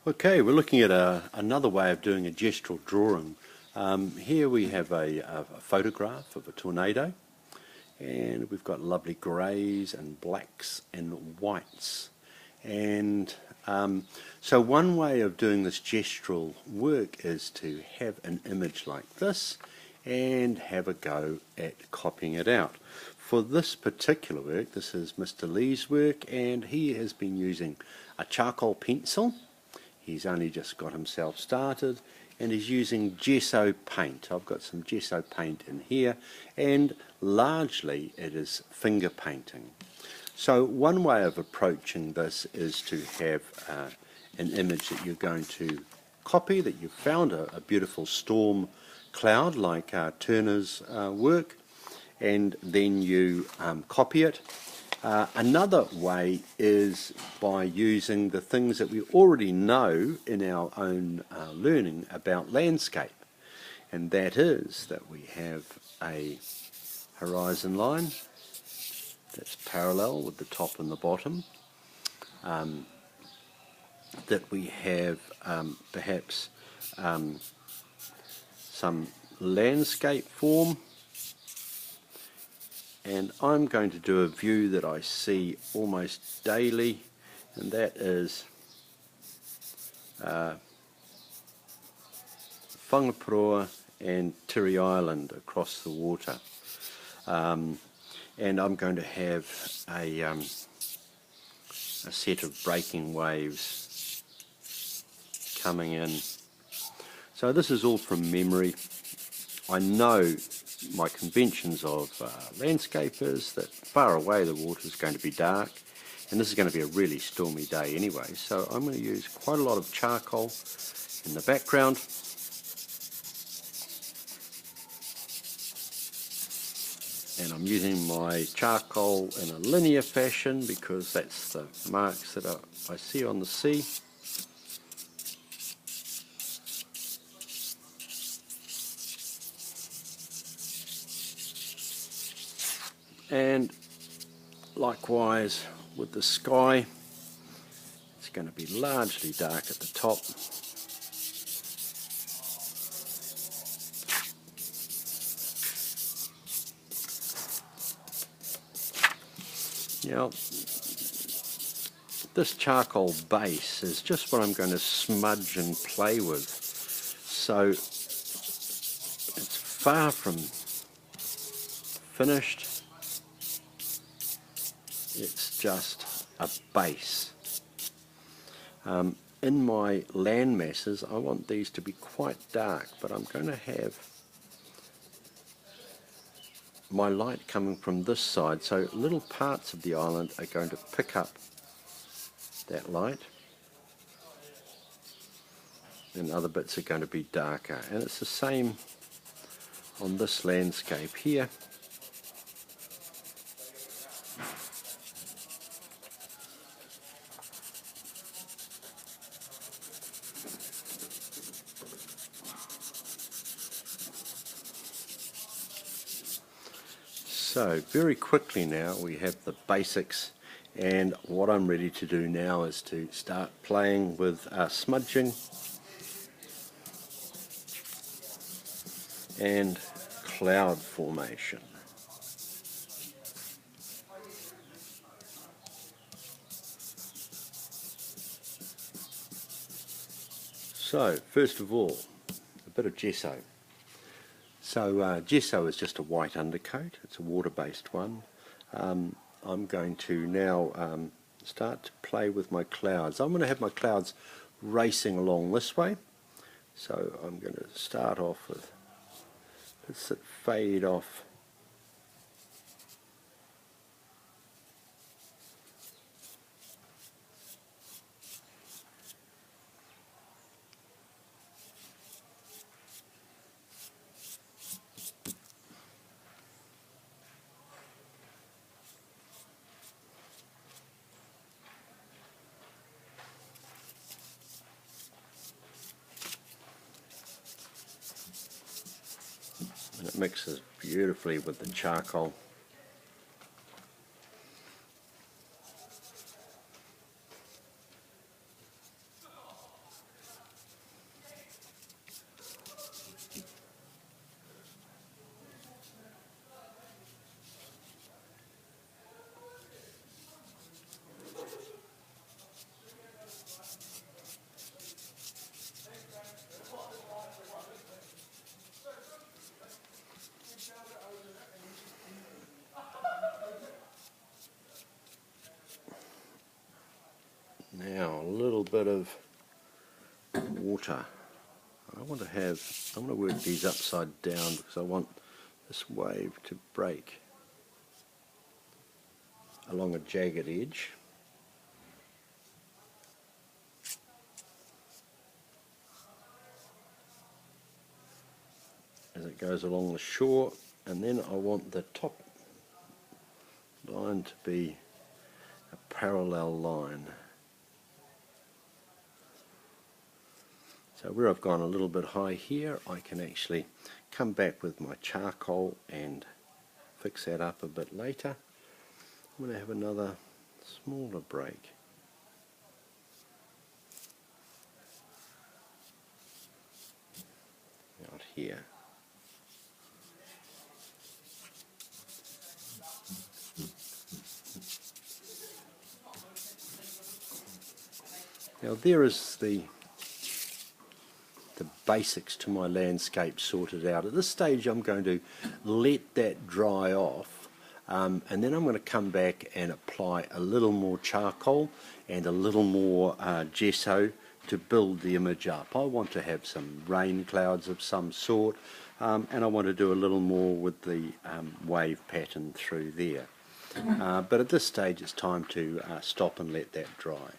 Okay, we're looking at another way of doing a gestural drawing. Here we have a photograph of a tornado, and we've got lovely greys and blacks and whites. And so one way of doing this gestural work is to have an image like this and have a go at copying it out. For this particular work, this is Mr. Lee's work, and he has been using a charcoal pencil. He's only just got himself started, and he's using gesso paint. I've got some gesso paint in here, and largely it is finger painting. So one way of approaching this is to have an image that you're going to copy, that you've found a beautiful storm cloud like Turner's work, and then you copy it. Another way is by using the things that we already know in our own learning about landscape, and that is that we have a horizon line that's parallel with the top and the bottom, that we have perhaps some landscape form. And I'm going to do a view that I see almost daily, and that is Whangaparoa and Tiri Island across the water. And I'm going to have a set of breaking waves coming in. So this is all from memory. I know my conventions of landscapers that far away the water is going to be dark, and this is going to be a really stormy day anyway, so I'm going to use quite a lot of charcoal in the background. And I'm using my charcoal in a linear fashion because that's the marks that I see on the sea. And likewise with the sky, it's going to be largely dark at the top. Now, this charcoal base is just what I'm going to smudge and play with, so it's far from finished. It's just a base. In my land masses, I want these to be quite dark, but I'm going to have my light coming from this side, so little parts of the island are going to pick up that light, and other bits are going to be darker. And it's the same on this landscape here. So very quickly now we have the basics, and what I'm ready to do now is to start playing with smudging and cloud formation. So first of all, a bit of gesso. So gesso is just a white undercoat, it's a water-based one. I'm going to now start to play with my clouds. I'm going to have my clouds racing along this way. So I'm going to start off with, let's fade off. And it mixes beautifully with the charcoal. bit of water. I want to work these upside down because I want this wave to break along a jagged edge. As it goes along the shore, and then I want the top line to be a parallel line. So where I've gone a little bit high here, I can actually come back with my charcoal and fix that up a bit later. I'm going to have another smaller break. Out here. Now there is the basics to my landscape sorted out. At this stage I'm going to let that dry off, and then I'm going to come back and apply a little more charcoal and a little more gesso to build the image up. I want to have some rain clouds of some sort, and I want to do a little more with the wave pattern through there. But at this stage it's time to stop and let that dry.